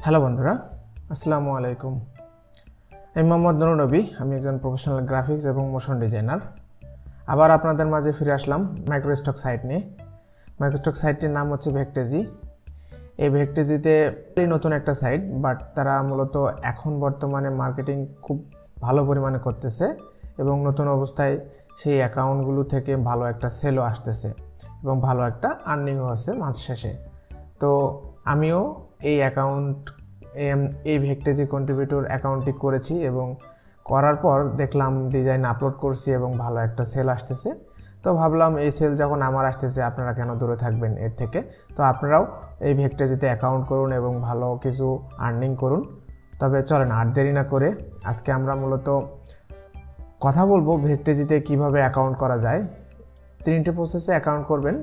Hello বন্ধুরা, আসসালামু আলাইকুম। আমি মোহাম্মদ নুরনবী। আমি একজন প্রফেশনাল গ্রাফিক্স এবং মোশন ডিজাইনার। আবার আপনাদের মাঝে ফিরে আসলাম মাইক্রোস্টক সাইট নিয়ে। মাইক্রোস্টক সাইটটির নাম হচ্ছে ভেক্টেজি। এই ভেক্টেজিতে নতুন একটা সাইট, বাট তারা মূলত এখন বর্তমানে মার্কেটিং খুব ভালো পরিমাণে করতেছে এবং নতুন অবস্থায় সেই অ্যাকাউন্টগুলো থেকে ভালো একটা সেলও আসতেছে এবং ভালো একটা আর্নিংও হচ্ছে মাস শেষে। তো আমিও এই ভেক্টেজি কন্ট্রিবিউটর অ্যাকাউন্টটি করেছি এবং করার পর দেখলাম ডিজাইন আপলোড করছি এবং ভালো একটা সেল আসতেছে। তো ভাবলাম এই সেল যখন আমার আসতেছে, আপনারা কেন দূরে থাকবেন এর থেকে। তো আপনারাও এই ভেক্টেজিতে অ্যাকাউন্ট করুন এবং ভালো কিছু আর্নিং করুন। তবে চলেন আর দেরি না করে আজকে আমরা মূলত কথা বলবো ভেক্টেজিতে কিভাবে অ্যাকাউন্ট করা যায়। 3টে প্রসেসে অ্যাকাউন্ট করবেন।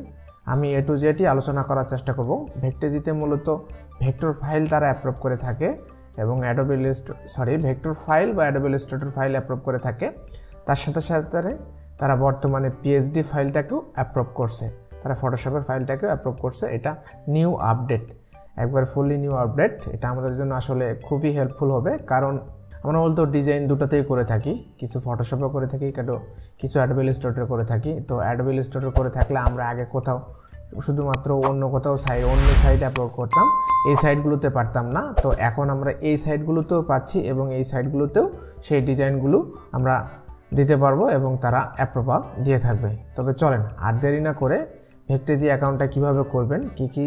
আমি A to Z আলোচনা করার চেষ্টা করব। ভেক্টেজিতে মূলত ভেক্টর ফাইল তারা অ্যাপ্রুভ করে থাকে এবং ভেক্টর ফাইল বা অ্যাডোবি ইলাস্ট্রেটর ফাইল অ্যাপ্রুভ করে থাকে। তার সাথে সাথে তারা বর্তমানে PSD ফাইলটাকেও অ্যাপ্রুভ করছে, তারা ফটোশপের ফাইলটাকেও অ্যাপ্রুভ করছে। এটা নিউ আপডেট, একবার ফুললি নিউ আপডেট। এটা আমাদের জন্য আসলে খুবই হেল্পফুল হবে, কারণ আমরা বলতো ডিজাইন দুটাতেই করে থাকি, কিছু ফটোশপে করে থাকি, কিছু অ্যাডোবি ইলাস্ট্রেটর করে থাকি। তো অ্যাডোবি ইলাস্ট্রেটর করে থাকলে আমরা আগে কোথাও শুধুমাত্র অন্য সাইটে আপলোড করতাম, এই সাইটগুলোতে পারতাম না। তো এখন আমরা এই সাইটগুলোতেও পাচ্ছি এবং এই সাইটগুলোতেও সেই ডিজাইনগুলো আমরা দিতে পারবো এবং তারা অ্যাপ্রুভাল দিয়ে থাকবে। তবে চলেন আর দেরি না করে ভেক্টেজি অ্যাকাউন্টটা কিভাবে করবেন, কি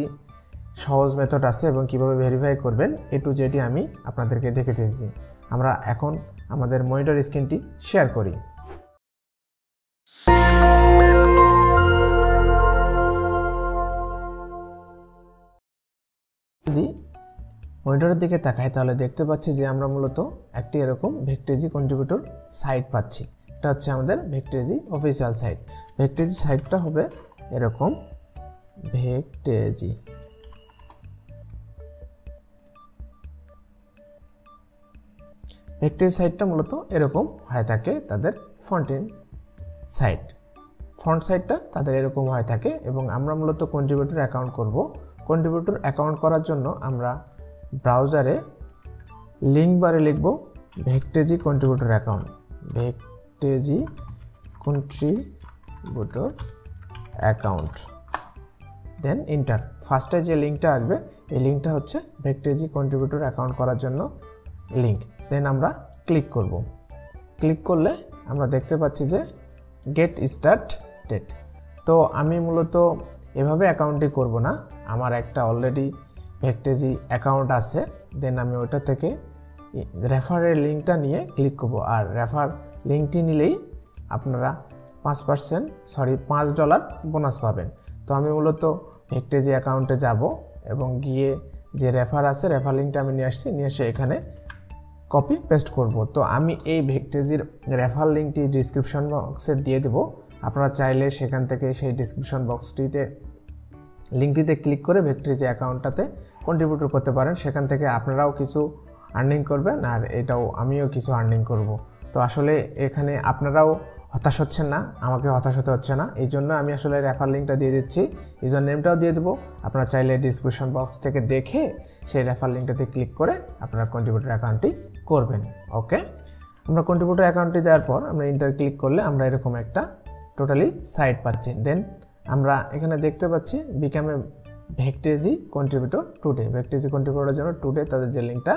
সহজ মেথড আছে এবং কিভাবে ভেরিফাই করবেন, A to Z আমি আপনাদেরকে দেখে দিয়েছি। আমরা এখন আমাদের মনিটর স্ক্রিনটি শেয়ার করি। যদি মনিটরের দিকে তাকাই তাহলে দেখতে পাচ্ছি যে আমরা মূলত একটি এরকম ভেক্টেজি কন্ট্রিবিউটর সাইট পাচ্ছি। এটা হচ্ছে আমাদের ভেক্টেজি অফিসিয়াল সাইট। ভেক্টেজি সাইটটা হবে এরকম, ভেক্টেজি। ভেক্টেজি সাইটটা মূলত এরকম হয়ে থাকে, তাদের ফ্রন্ট সাইটটা তাদের এরকম হয়ে থাকে এবং আমরা মূলত কন্ট্রিবিউটর অ্যাকাউন্ট করব। কন্ট্রিবিউটর অ্যাকাউন্ট করার জন্য আমরা ব্রাউজারে লিঙ্ক বারে লিখব ভেক্টেজি কন্ট্রিবিউটর অ্যাকাউন্ট, ভেক্টেজি কন্ট্রিবিউটর অ্যাকাউন্ট, দেন ইন্টার। ফার্স্টে যে লিঙ্কটা আসবে এই লিঙ্কটা হচ্ছে ভেক্টেজি কন্ট্রিবিউটর অ্যাকাউন্ট করার জন্য লিঙ্ক। দেন আমরা ক্লিক করব। ক্লিক করলে আমরা দেখতে পাচ্ছি যে গেট স্টার্টেড। তো আমি মূলত এভাবে অ্যাকাউন্টটি করব না, আমার একটা অলরেডি ভেক্টেজি অ্যাকাউন্ট আছে। দেন আমি ওটা থেকে রেফারের লিঙ্কটা নিয়ে ক্লিক করব। আর রেফার লিঙ্কটি নিলেই আপনারা $5 বোনাস পাবেন। তো আমি মূলত ভেক্টেজি অ্যাকাউন্টে যাব এবং গিয়ে যে রেফার আছে রেফার লিঙ্কটা আমি নিয়ে এসে এখানে কপি পেস্ট করব। তো আমি এই ভেক্টেজির রেফার লিঙ্কটি ডিসক্রিপশন বক্সে দিয়ে দেব। আপনারা চাইলে সেখান থেকে সেই ডিসক্রিপশন বক্সটিতে লিঙ্কটিতে ক্লিক করে ভেক্টেজি অ্যাকাউন্টটাতে কন্ট্রিবিউট করতে পারেন। সেখান থেকে আপনারাও কিছু আর্নিং করবেন আর এটাও আমিও কিছু আর্নিং করব। তো আসলে এখানে আপনারাও হতাশ হচ্ছেন না, আমাকে হতাশ হতে হচ্ছে না, এই জন্য আমি আসলে রেফার লিঙ্কটা দিয়ে দিচ্ছি, ইউজার নেমটাও দিয়ে দেবো। আপনারা চাইলে ডিসক্রিপশন বক্স থেকে দেখে সেই রেফার লিঙ্কটাতে ক্লিক করে আপনারা কন্ট্রিবিউটর অ্যাকাউন্টটি করবেন। ওকে, আমরা কন্ট্রিবিউটর অ্যাকাউন্টটি দেওয়ার পর আমরা ইন্টার ক্লিক করলে আমরা এরকম একটা টোটালি সাইট পাচ্ছি। দেন আমরা এখানে দেখতে পাচ্ছি become a Vecteezy contributor today. Vecteezy কন্ট্রিবিউটরের জন্য টুডে তাদের যে লিঙ্কটা,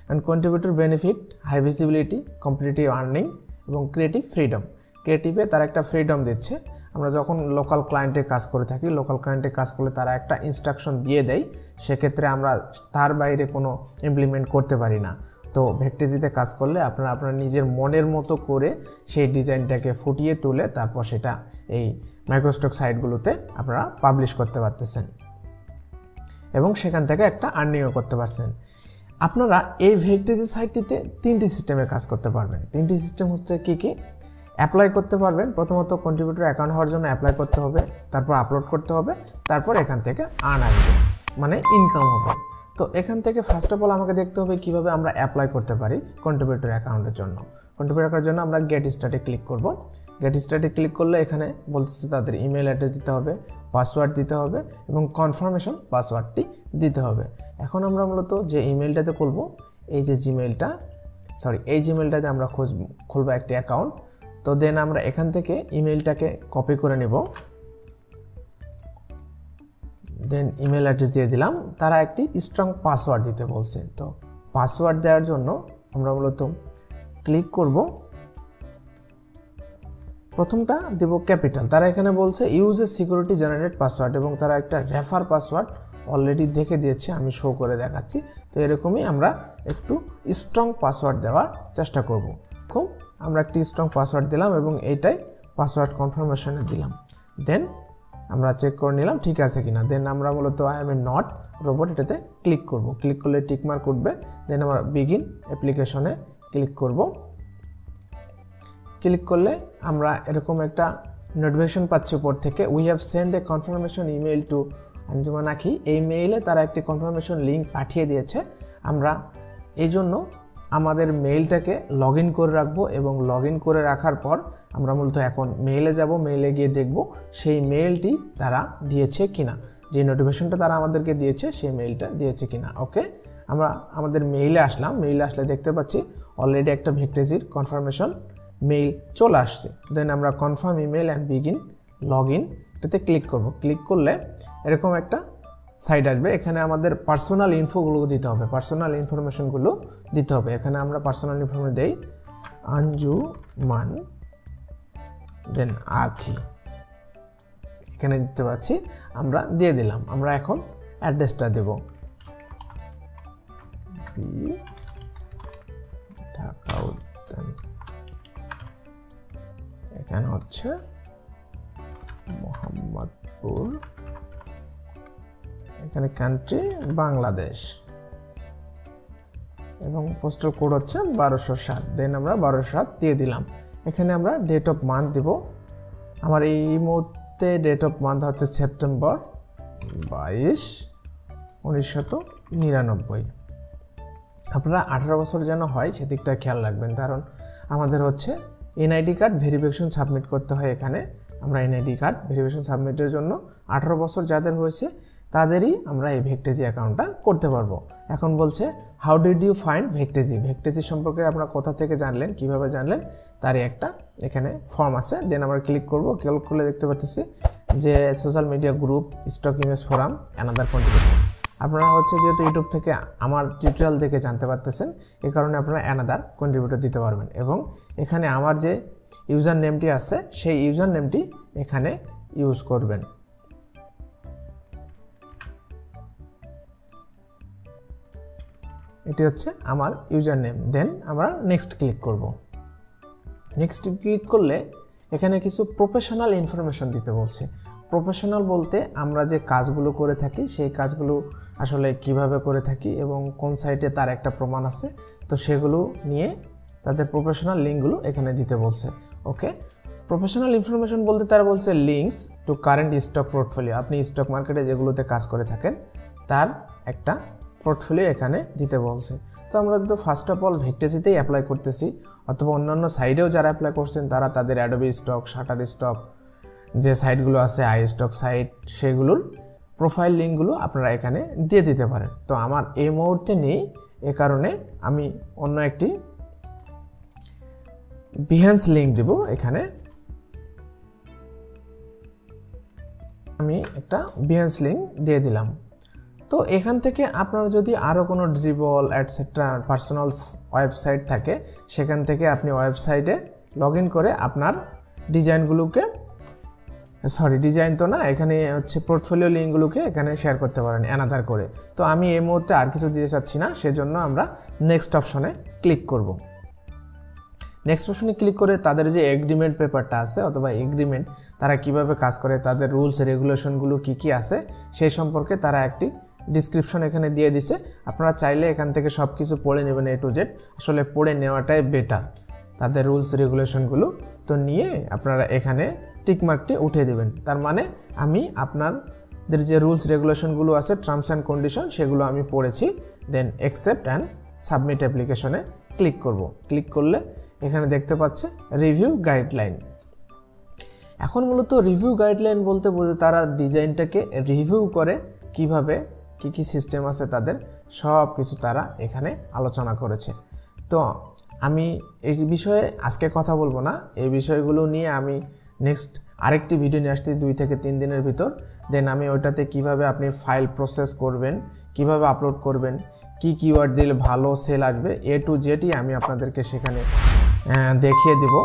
and contributor benefit, high visibility, competitive earning এবং ক্রিয়েটিভ ফ্রিডম। ক্রিয়েটিভে তারা একটা ফ্রিডম দিচ্ছে। আমরা যখন লোকাল ক্লায়েন্টে কাজ করে থাকি, লোকাল ক্লায়েন্টে কাজ করলে তারা একটা ইনস্ট্রাকশন দিয়ে দেয়, সেক্ষেত্রে আমরা তার বাইরে কোনো ইমপ্লিমেন্ট করতে পারি না। তো ভেক্টেজিতে কাজ করলে আপনারা আপনার নিজের মনের মতো করে সেই ডিজাইনটাকে ফুটিয়ে তুলে তারপর সেটা এই মাইক্রোস্টক সাইটগুলোতে আপনারা পাবলিশ করতে পারতেছেন এবং সেখান থেকে একটা আর্নিংও করতে পারছেন। আপনারা এই ভেক্টেজি সাইটটিতে 3টি সিস্টেমে কাজ করতে পারবেন। 3টি সিস্টেম হচ্ছে কি অ্যাপ্লাই করতে পারবেন। প্রথমত কন্ট্রিবিউটর অ্যাকাউন্ট হওয়ার জন্য অ্যাপ্লাই করতে হবে, তারপর আপলোড করতে হবে, তারপর এখান থেকে আর্ন আসবে, মানে ইনকাম হবে। তো এখান থেকে ফার্স্ট অফ অল আমাকে দেখতে হবে কিভাবে আমরা অ্যাপ্লাই করতে পারি কন্ট্রিবিউটর অ্যাকাউন্টের জন্য। কন্ট্রিবিউটর অ্যাকাউন্টের জন্য আমরা গেট স্টার্টে ক্লিক করব। গেট স্টার্টে ক্লিক করলে এখানে বলতেছে তাদের ইমেল অ্যাড্রেস দিতে হবে, পাসওয়ার্ড দিতে হবে এবং কনফার্মেশন পাসওয়ার্ডটি দিতে হবে। এখন আমরা মূলত যে ইমেলটাতে খুলব, এই যে এই জিমেলটাতে আমরা খুলব একটি অ্যাকাউন্ট। তো দেন আমরা এখান থেকে ইমেলটাকে কপি করে নেব, দেন ইমেল অ্যাড্রেস দিয়ে দিলাম। তারা একটি স্ট্রং পাসওয়ার্ড দিতে বলছে, তো পাসওয়ার্ড দেওয়ার জন্য আমরা মূলত ক্লিক করব। প্রথমটা দেব ক্যাপিটাল। তারা এখানে বলছে use a security generate password এবং তারা একটা রেফার পাসওয়ার্ড অলরেডি দেখে দিয়েছে, আমি শো করে দেখাচ্ছি। তো এরকমই আমরা একটু স্ট্রং পাসওয়ার্ড দেওয়ার চেষ্টা করব। আমরা একটি স্ট্রং পাসওয়ার্ড দিলাম এবং এইটাই পাসওয়ার্ড কনফার্মেশনে দিলাম। দেন আমরা চেক করে নিলাম ঠিক আছে কিনা। দেন আমরা মূলত I M A not robot এটাতে ক্লিক করব। ক্লিক করলে টিকমার্ক উঠবে। দেন আমরা বিগিন অ্যাপ্লিকেশনে ক্লিক করব। ক্লিক করলে আমরা এরকম একটা নোটিফিকেশন পাচ্ছি উপর থেকে, we have send A confirmation email to Anjuman আখি। এই মেইলে তারা একটি কনফার্মেশন লিঙ্ক পাঠিয়ে দিয়েছে। আমরা এই জন্য আমাদের মেইলটাকে লগ ইন করে রাখবো এবং লগ ইন করে রাখার পর আমরা মূলত এখন মেইলে যাব। মেইলে গিয়ে দেখব সেই মেইলটি তারা দিয়েছে কিনা, যে নোটিফিকেশনটা তারা আমাদেরকে দিয়েছে সেই মেইলটা দিয়েছে কিনা। ওকে, আমরা আমাদের মেইলে আসলাম। মেইলে আসলে দেখতে পাচ্ছি অলরেডি একটা ভেক্টেজির কনফার্মেশন মেইল চলে আসছে। দেন আমরা confirm email and begin log in এটাতে ক্লিক করব। ক্লিক করলে এরকম একটা সাইট আসবে। এখানে আমাদের পার্সোনাল ইনফোগুলো দিতে হবে, পার্সোনাল ইনফরমেশনগুলো দিতে হবে। এখানে আমরা পার্সোনাল ইনফরমেশন দেই আঞ্জুমান দেন আখি, এখানে দিতে পারছি, আমরা দিয়ে দিলাম। আমরা এখন অ্যাড্রেসটা দেব, ঢাকা উদ্যান, এখানে হচ্ছে মোহাম্মদপুর, এখানে কান্ট্রি বাংলাদেশ এবং পোস্টাল কোড হচ্ছে 1207। দেন আমরা 1207 দিয়ে দিলাম। এখানে আমরা ডেট অফ মান্থ দিব। আমার এই মুহূর্তে ডেট অফ মান্থ হচ্ছে সেপ্টেম্বর 22, 1999। আপনারা 18 বছর যেন হয় সেদিকটা খেয়াল রাখবেন, কারণ আমাদের হচ্ছে এনআইডি কার্ড ভেরিফিকেশন সাবমিট করতে হয়। এখানে আমরা এনআইডি কার্ড ভেরিফিকেশন সাবমিটের জন্য 18 বছর যাদের হয়েছে তাদেরই আমরা এই ভেক্টেজি অ্যাকাউন্টটা করতে পারবো। এখন বলছে হাউ ডিড ইউ ফাইন্ড ভেক্টেজি, ভেক্টেজি সম্পর্কে আপনারা কোথা থেকে জানলেন, কিভাবে জানলেন, তারই একটা এখানে ফর্ম আছে। দেন আমরা ক্লিক করব। ক্লিক করলে দেখতে পাচ্ছি যে social media group, stock image forum, another contributor. আপনারা হচ্ছে যেহেতু ইউটিউব থেকে আমার টিউটোরিয়াল দেখে জানতে পারতেছেন, এই কারণে আপনারা অ্যানাদার কন্ট্রিবিউটর দিতে পারবেন এবং এখানে আমার যে ইউজার নেমটি আছে সেই ইউজার নেমটি এখানে ইউজ করবেন। এটি হচ্ছে আমার ইউজার নেম। দেন আমরা নেক্সট ক্লিক করব। নেক্সট ক্লিক করলে এখানে কিছু প্রফেশনাল ইনফরমেশন দিতে বলছে। প্রফেশনাল বলতে আমরা যে কাজগুলো করে থাকি সেই কাজগুলো আসলে কিভাবে করে থাকি এবং কোন সাইটে তার একটা প্রমাণ আছে, তো সেগুলো নিয়ে তাদের প্রফেশনাল লিঙ্কগুলো এখানে দিতে বলছে। ওকে, প্রফেশনাল ইনফরমেশন বলতে তারা বলছে links to current stock portfolio. আপনি স্টক মার্কেটে যেগুলোতে কাজ করে থাকেন তার একটা পোর্টফোলিও এখানে দিতে বলছে। তো আমরা তো ফার্স্ট অফ অল ভেক্টেজিতেই অ্যাপ্লাই করতেছি, অথবা অন্যান্য সাইটেও যারা অ্যাপ্লাই করছেন তারা তাদের অ্যাডোবি স্টক, শাটার স্টক যে সাইটগুলো আছে, আই স্টক সাইট, সেগুলোর প্রোফাইল লিঙ্কগুলো আপনারা এখানে দিয়ে দিতে পারেন। তো আমার এই মুহূর্তে নেই, এ কারণে আমি অন্য একটি বিহেন্স লিঙ্ক দিব। এখানে আমি একটা বিহেন্স লিঙ্ক দিয়ে দিলাম। তো এখান থেকে আপনারা যদি আরও কোনো ড্রিবল অ্যাটসেট্রা পার্সোনাল ওয়েবসাইট থাকে, সেখান থেকে আপনি ওয়েবসাইটে লগ ইন করে আপনার ডিজাইনগুলোকে, ডিজাইন তো না, এখানে হচ্ছে পোর্টফোলিও লিঙ্কগুলোকে এখানে শেয়ার করতে পারেন অ্যানাদার করে। তো আমি এই মুহূর্তে আর কিছু দিতে চাচ্ছি না, সেজন্য আমরা নেক্সট অপশনে ক্লিক করব। নেক্সট অপশনে ক্লিক করে তাদের যে এগ্রিমেন্ট পেপারটা আছে অথবা এগ্রিমেন্ট, তারা কিভাবে কাজ করে, তাদের রুলস রেগুলেশনগুলো কি কি আছে সেই সম্পর্কে তারা একটি ডিসক্রিপশন এখানে দিয়ে দিছে। আপনারা চাইলে এখান থেকে সব কিছু পড়ে নেবেন, এ টু জেড। আসলে পড়ে নেওয়াটাই বেটার, তাদের রুলস রেগুলেশনগুলো। তো নিয়ে আপনারা এখানে টিকমার্কটি উঠিয়ে দেবেন। তার মানে আমি আপনাদের যে রুলস রেগুলেশনগুলো আছে, টার্মস অ্যান্ড কন্ডিশন, সেগুলো আমি পড়েছি। দেন অ্যাকসেপ্ট অ্যান্ড সাবমিট অ্যাপ্লিকেশনে ক্লিক করব। ক্লিক করলে এখানে দেখতে পাচ্ছে রিভিউ গাইডলাইন। এখন মূলত রিভিউ গাইডলাইন বলতে বোঝে তারা ডিজাইনটাকে রিভিউ করে কিভাবে কি সিস্টেম আছে তাদের সব কিছু তারা এখানে আলোচনা করেছে। তো আমি এই বিষয়ে আজকে কথা বলবো না, এই বিষয়গুলো নিয়ে আমি নেক্সট আরেকটি ভিডিও নিয়ে আসছি 2 থেকে 3 দিনের ভিতর। দেন আমি ওইটাতে কিভাবে আপনি ফাইল প্রসেস করবেন, কিভাবে আপলোড করবেন, কি কিওয়ার্ড দিলে ভালো সেল আসবে, A to Z আমি আপনাদেরকে সেখানে দেখিয়ে দিব।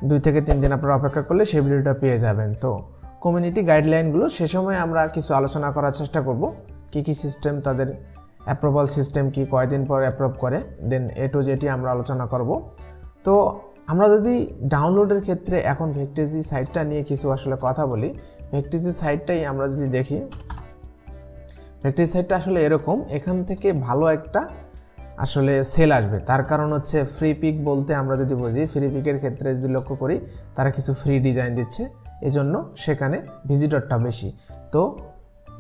2 থেকে 3 দিন আপনারা অপেক্ষা করলে সেই ভিডিওটা পেয়ে যাবেন। তো কমিউনিটি গাইডলাইনগুলো সে সময় আমরা কিছু আলোচনা করার চেষ্টা করব, কি সিস্টেম তাদের অ্যাপ্রুভাল সিস্টেম কি, কয়দিন পর অ্যাপ্রুভ করে, দেন A to Z আমরা আলোচনা করব। তো আমরা যদি ডাউনলোডের ক্ষেত্রে এখন ভেক্টেজি সাইটটা নিয়ে কিছু আসলে কথা বলি। ভেক্টেজি সাইটটাই আমরা যদি দেখি, ভেক্টেজি সাইটটা আসলে এরকম, এখান থেকে ভালো একটা আসলে সেল আসবে। তার কারণ হচ্ছে ফ্রি পিক বলতে আমরা যদি বুঝি, ফ্রি পিকের ক্ষেত্রে যদি লক্ষ্য করি তারা কিছু ফ্রি ডিজাইন দিচ্ছে, এজন্য সেখানে ভিজিটরটা বেশি। তো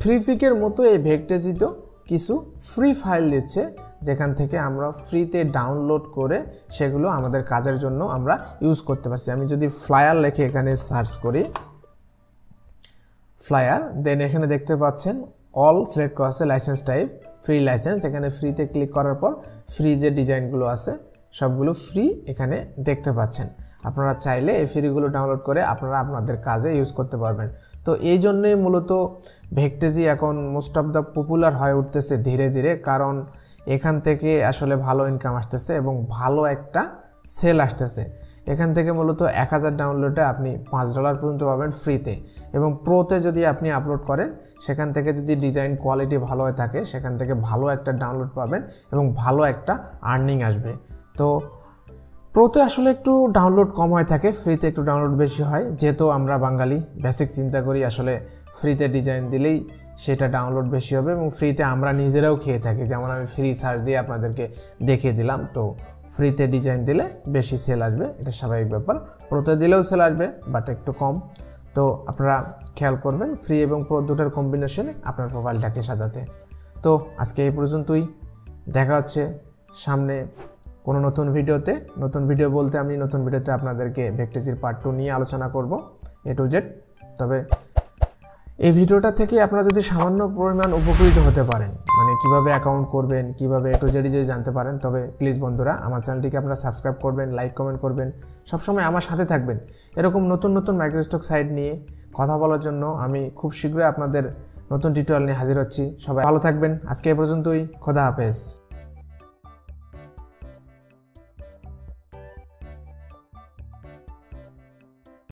ফ্রি পিকের মতো এই ভেক্টেজিতেও কিছু ফ্রি ফাইল দিচ্ছে, যেখান থেকে আমরা ফ্রিতে ডাউনলোড করে সেগুলো আমাদের কাজের জন্য আমরা ইউজ করতে পারছি। আমি যদি ফ্লায়ার লিখে এখানে সার্চ করি ফ্লায়ার, দেন এখানে দেখতে পাচ্ছেন অল সিলেক্ট করা আছে, লাইসেন্স টাইপ ফ্রি লাইসেন্স। এখানে ফ্রিতে ক্লিক করার পর ফ্রি যে ডিজাইনগুলো আছে সবগুলো ফ্রি এখানে দেখতে পাচ্ছেন। আপনারা চাইলে এই ফ্রিগুলো ডাউনলোড করে আপনারা আপনাদের কাজে ইউজ করতে পারবেন। তো এই জন্যই মূলত ভেক্টেজি এখন মোস্ট অফ দ্য পপুলার হয়ে উঠতেছে ধীরে ধীরে, কারণ এখান থেকে আসলে ভালো ইনকাম আসতেছে এবং ভালো একটা সেল আসতেছে। এখান থেকে মূলত 1000 ডাউনলোডে আপনি $5 পর্যন্ত পাবেন ফ্রিতে, এবং প্রোতে যদি আপনি আপলোড করেন সেখান থেকে যদি ডিজাইন কোয়ালিটি ভালো হয়ে থাকে সেখান থেকে ভালো একটা ডাউনলোড পাবেন এবং ভালো একটা আর্নিং আসবে। তো প্রোতে আসলে একটু ডাউনলোড কম হয়ে থাকে, ফ্রিতে একটু ডাউনলোড বেশি হয়, যেহেতু আমরা বাঙালি বেসিক চিন্তা করি আসলে ফ্রিতে ডিজাইন দিলেই সেটা ডাউনলোড বেশি হবে এবং ফ্রিতে আমরা নিজেরাও খেয়ে থাকি। যেমন আমি ফ্রি সার্চ দিয়ে আপনাদেরকে দেখিয়ে দিলাম, তো ফ্রিতে ডিজাইন দিলে বেশি সেল আসবে, এটা স্বাভাবিক ব্যাপার। প্রোতে দিলেও সেল আসবে বাট একটু কম। তো আপনারা খেয়াল করবেন ফ্রি এবং প্রো দুটোর কম্বিনেশনে আপনার প্রোফাইলটাকে সাজাতে। তো আজকে এই পর্যন্তই, দেখা হচ্ছে সামনে কোনো নতুন ভিডিওতে। নতুন ভিডিও বলতে আমি নতুন ভিডিওতে আপনাদেরকে ভেক্টেজির পার্ট 2 নিয়ে আলোচনা করব A to Z। তবে এই ভিডিওটা থেকে আপনারা যদি সামান্য পরিমাণ উপকৃত হতে পারেন, মানে কিভাবে অ্যাকাউন্ট করবেন, কিভাবে A to Z যদি জানতে পারেন, তবে প্লিজ বন্ধুরা আমার চ্যানেলটিকে আপনারা সাবস্ক্রাইব করবেন, লাইক কমেন্ট করবেন, সবসময় আমার সাথে থাকবেন। এরকম নতুন নতুন মাইক্রোস্টক সাইট নিয়ে কথা বলার জন্য আমি খুব শীঘ্রই আপনাদের নতুন টিউটোরিয়াল নিয়ে হাজির হচ্ছি। সবাই ভালো থাকবেন, আজকে এ পর্যন্তই, খোদা হাফেজ।